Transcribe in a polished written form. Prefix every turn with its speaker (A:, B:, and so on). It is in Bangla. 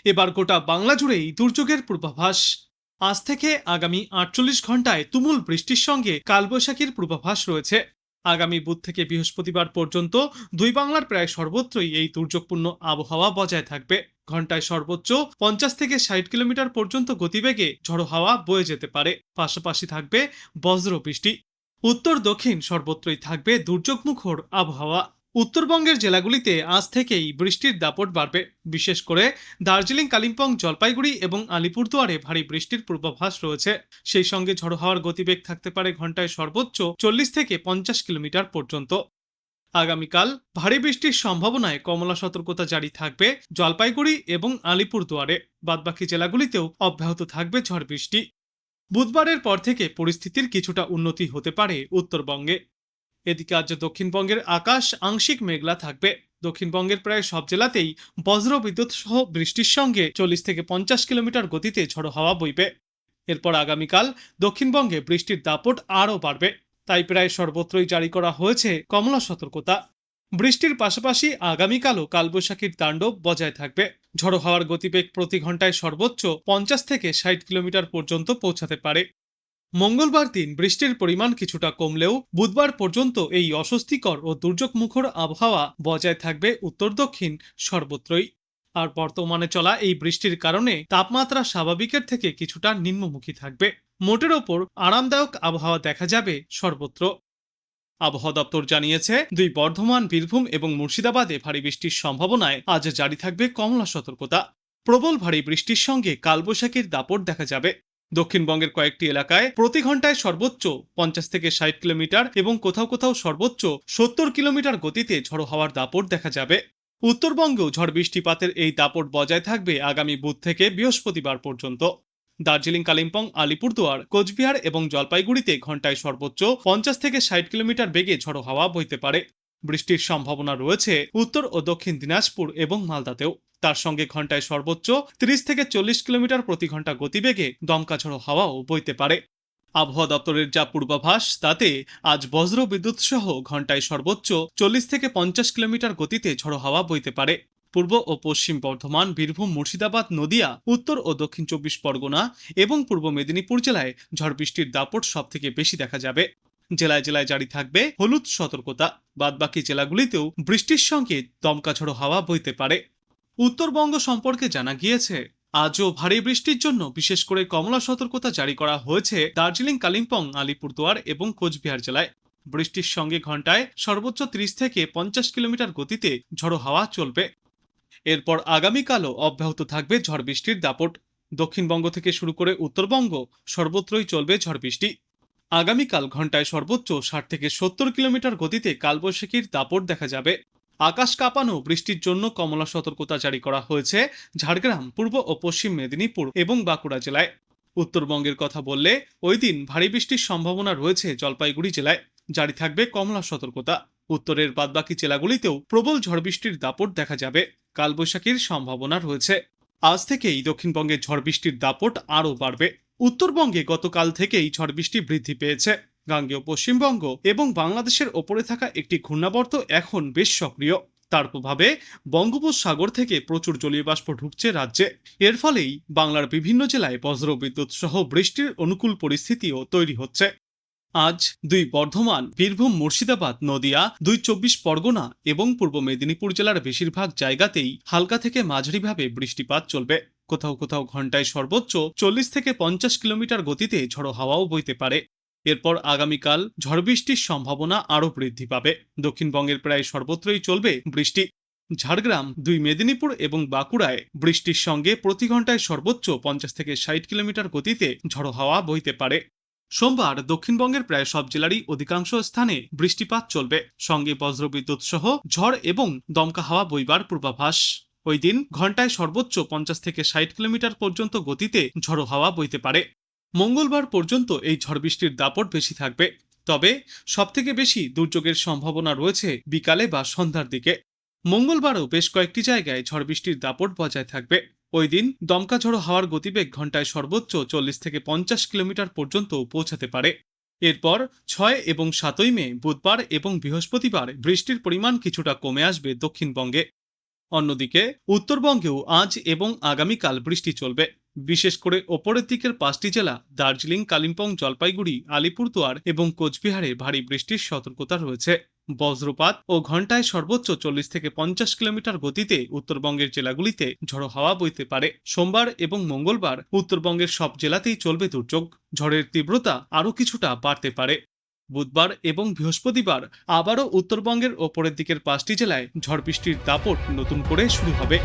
A: এবার গোটা বাংলা জুড়েই দুর্যোগের পূর্বাভাস। আজ থেকে আগামী 48 ঘন্টায় তুমুল বৃষ্টির সঙ্গে কালবৈশাখীর পূর্বাভাস রয়েছে। আগামী বুধ থেকে বৃহস্পতিবার পর্যন্ত দুই বাংলার প্রায় সর্বত্রই এই দুর্যোগপূর্ণ আবহাওয়া বজায় থাকবে। ঘন্টায় সর্বোচ্চ 50 থেকে 60 কিলোমিটার পর্যন্ত গতিবেগে ঝড়ো হাওয়া বয়ে যেতে পারে। পাশাপাশি থাকবে বজ্র বৃষ্টি। উত্তর দক্ষিণ সর্বত্রই থাকবে দুর্যোগমুখর আবহাওয়া। উত্তরবঙ্গের জেলাগুলিতে আজ থেকেই বৃষ্টির দাপট বাড়বে। বিশেষ করে দার্জিলিং, কালিম্পং, জলপাইগুড়ি এবং আলিপুরদুয়ারে ভারী বৃষ্টির পূর্বাভাস রয়েছে। সেই সঙ্গে ঝড়ো হাওয়ার গতিবেগ থাকতে পারে ঘন্টায় সর্বোচ্চ 40 থেকে 50 কিলোমিটার পর্যন্ত। আগামীকাল ভারী বৃষ্টির সম্ভাবনায় কমলা সতর্কতা জারি থাকবে জলপাইগুড়ি এবং আলিপুরদুয়ারে। বাদবাকি জেলাগুলিতেও অব্যাহত থাকবে ঝড় বৃষ্টি। বুধবারের পর থেকে পরিস্থিতির কিছুটা উন্নতি হতে পারে উত্তরবঙ্গে। এদিকে আজ দক্ষিণবঙ্গের আকাশ আংশিক মেঘলা থাকবে। দক্ষিণবঙ্গের প্রায় সব জেলাতেই বজ্র বিদ্যুৎ সহ বৃষ্টির সঙ্গে 40 থেকে 50 কিলোমিটার গতিতে ঝড়ো হাওয়া বইবে। এরপর আগামীকাল দক্ষিণবঙ্গে বৃষ্টির দাপট আরও বাড়বে। তাই প্রায় সর্বত্রই জারি করা হয়েছে কমলা সতর্কতা। বৃষ্টির পাশাপাশি আগামীকালও কালবৈশাখীর তাণ্ডব বজায় থাকবে। ঝড়ো হাওয়ার গতিবেগ প্রতি ঘন্টায় সর্বোচ্চ 50 থেকে 60 কিলোমিটার পর্যন্ত পৌঁছাতে পারে। মঙ্গলবার দিন বৃষ্টির পরিমাণ কিছুটা কমলেও বুধবার পর্যন্ত এই অস্বস্তিকর ও দুর্যোগমুখর আবহাওয়া বজায় থাকবে উত্তর দক্ষিণ সর্বত্রই। আর বর্তমানে চলা এই বৃষ্টির কারণে তাপমাত্রা স্বাভাবিকের থেকে কিছুটা নিম্নমুখী থাকবে। মোটের ওপর আরামদায়ক আবহাওয়া দেখা যাবে সর্বত্র। আবহাওয়া দপ্তর জানিয়েছে, দুই বর্ধমান, বীরভূম এবং মুর্শিদাবাদে ভারী বৃষ্টির সম্ভাবনায় আজ জারি থাকবে কমলা সতর্কতা। প্রবল ভারী বৃষ্টির সঙ্গে কালবৈশাখীর দাপট দেখা যাবে। দক্ষিণবঙ্গের কয়েকটি এলাকায় প্রতি ঘন্টায় সর্বোচ্চ 50 থেকে 60 কিলোমিটার এবং কোথাও কোথাও সর্বোচ্চ 70 কিলোমিটার গতিতে ঝড়ো হাওয়ার দাপট দেখা যাবে। উত্তরবঙ্গেও ঝড় বৃষ্টিপাতের এই দাপট বজায় থাকবে আগামী বুধ থেকে বৃহস্পতিবার পর্যন্ত। দার্জিলিং, কালিম্পং, আলিপুরদুয়ার, কোচবিহার এবং জলপাইগুড়িতে ঘন্টায় সর্বোচ্চ 50 থেকে 60 কিলোমিটার বেগে ঝড়ো হাওয়া বইতে পারে। বৃষ্টির সম্ভাবনা রয়েছে উত্তর ও দক্ষিণ দিনাজপুর এবং মালদাতেও। তার সঙ্গে ঘন্টায় সর্বোচ্চ 30 থেকে 40 কিলোমিটার প্রতি ঘন্টা গতিবেগে দমকা ঝড়ো হাওয়াও বইতে পারে। আবহাওয়া দপ্তরের যা পূর্বাভাস তাতে আজ বজ্র বিদ্যুৎ সহ ঘন্টায় সর্বোচ্চ 40 থেকে 50 কিলোমিটার গতিতে ঝড়ো হাওয়া বইতে পারে। পূর্ব ও পশ্চিম বর্ধমান, বীরভূম, মুর্শিদাবাদ, নদিয়া, উত্তর ও দক্ষিণ 24 পরগনা এবং পূর্ব মেদিনীপুর জেলায় ঝড় বৃষ্টির দাপট সব থেকে বেশি দেখা যাবে। জেলায় জেলায় জারি থাকবে হলুদ সতর্কতা। বাদবাকি জেলাগুলিতেও বৃষ্টির সঙ্গে দমকা ঝড়ো হাওয়া বইতে পারে। উত্তরবঙ্গ সম্পর্কে জানা গিয়েছে, আজও ভারী বৃষ্টির জন্য বিশেষ করে কমলা সতর্কতা জারি করা হয়েছে দার্জিলিং, কালিম্পং, আলিপুরদুয়ার এবং কোচবিহার জেলায়। বৃষ্টির সঙ্গে ঘন্টায় সর্বোচ্চ 30 থেকে 50 কিলোমিটার গতিতে ঝড়ো হাওয়া চলবে। এরপর আগামীকালও অব্যাহত থাকবে ঝড় বৃষ্টির দাপট। দক্ষিণবঙ্গ থেকে শুরু করে উত্তরবঙ্গ সর্বত্রই চলবে ঝড় বৃষ্টি। আগামীকাল ঘন্টায় সর্বোচ্চ 60 থেকে 70 কিলোমিটার গতিতে কালবৈশাখীর দাপট দেখা যাবে। আকাশ কাঁপানো বৃষ্টির জন্য কমলা সতর্কতা জারি করা হয়েছে ঝাড়গ্রাম, পূর্ব ও পশ্চিম মেদিনীপুর এবং বাঁকুড়া জেলায়। উত্তরবঙ্গের কথা বললে ওই দিন ভারী বৃষ্টির সম্ভাবনা রয়েছে জলপাইগুড়ি জেলায়। জারি থাকবে কমলা সতর্কতা। উত্তরের বাদবাকি জেলাগুলিতেও প্রবল ঝড় বৃষ্টির দাপট দেখা যাবে। কালবৈশাখীর সম্ভাবনা রয়েছে। আজ থেকেই দক্ষিণবঙ্গে ঝড় বৃষ্টির দাপট আরও বাড়বে। উত্তরবঙ্গে গতকাল থেকেই ঝড় বৃষ্টি বৃদ্ধি পেয়েছে। গাঙ্গেয় পশ্চিমবঙ্গ এবং বাংলাদেশের ওপরে থাকা একটি ঘূর্ণাবর্ত এখন বেশ সক্রিয়। তার প্রভাবে বঙ্গোপসাগর থেকে প্রচুর জলীয় বাষ্প ঢুকছে রাজ্যে। এর ফলেই বাংলার বিভিন্ন জেলায় বজ্রবিদ্যুৎ সহ বৃষ্টির অনুকূল পরিস্থিতিও তৈরি হচ্ছে। আজ দুই বর্ধমান, বীরভূম, মুর্শিদাবাদ, নদিয়া, দুই 24 পরগনা এবং পূর্ব মেদিনীপুর জেলার বেশিরভাগ জায়গাতেই হালকা থেকে মাঝারিভাবে বৃষ্টিপাত চলবে। কোথাও কোথাও ঘন্টায় সর্বোচ্চ 40 থেকে 50 কিলোমিটার গতিতে ঝড়ো হাওয়াও বইতে পারে। এরপর আগামীকাল ঝড় বৃষ্টির সম্ভাবনা আরও বৃদ্ধি পাবে। দক্ষিণবঙ্গের প্রায় সর্বত্রই চলবে বৃষ্টি। ঝাড়গ্রাম, দুই মেদিনীপুর এবং বাঁকুড়ায় বৃষ্টির সঙ্গে প্রতি ঘন্টায় সর্বোচ্চ 50 থেকে 60 কিলোমিটার গতিতে ঝড়ো হাওয়া বইতে পারে। সোমবার দক্ষিণবঙ্গের প্রায় সব জেলারই অধিকাংশ স্থানে বৃষ্টিপাত চলবে, সঙ্গে বজ্রবিদ্যুৎ সহ ঝড় এবং দমকা হাওয়া বইবার পূর্বাভাস। ওই দিন ঘন্টায় সর্বোচ্চ 50 থেকে 60 কিলোমিটার পর্যন্ত গতিতে ঝড়ো হাওয়া বইতে পারে। মঙ্গলবার পর্যন্ত এই ঝড় বৃষ্টির দাপট বেশি থাকবে। তবে সবথেকে বেশি দুর্যোগের সম্ভাবনা রয়েছে বিকালে বা সন্ধ্যার দিকে। মঙ্গলবারও বেশ কয়েকটি জায়গায় ঝড় বৃষ্টির দাপট বজায় থাকবে। ওই দিন দমকা ঝড়ো হাওয়ার গতিবেগ ঘন্টায় সর্বোচ্চ 40 থেকে 50 কিলোমিটার পর্যন্ত পৌঁছাতে পারে। এরপর 6 এবং 7 মে বুধবার এবং বৃহস্পতিবার বৃষ্টির পরিমাণ কিছুটা কমে আসবে দক্ষিণবঙ্গে। অন্যদিকে উত্তরবঙ্গেও আজ এবং আগামীকাল বৃষ্টি চলবে। বিশেষ করে ওপরের দিকের 5টি জেলা দার্জিলিং, কালিম্পং, জলপাইগুড়ি, আলিপুরদুয়ার এবং কোচবিহারে ভারী বৃষ্টির সতর্কতা রয়েছে। বজ্রপাত ও ঘন্টায় সর্বোচ্চ 40 থেকে 50 কিলোমিটার গতিতে উত্তরবঙ্গের জেলাগুলিতে ঝড়ো হাওয়া বইতে পারে। সোমবার এবং মঙ্গলবার উত্তরবঙ্গের সব জেলাতেই চলবে দুর্যোগ। ঝড়ের তীব্রতা আরও কিছুটা বাড়তে পারে। বুধবার এবং বৃহস্পতিবার আবারও উত্তরবঙ্গের ওপরের দিকের 5টি জেলায় ঝড় বৃষ্টির দাপট নতুন করে শুরু হবে।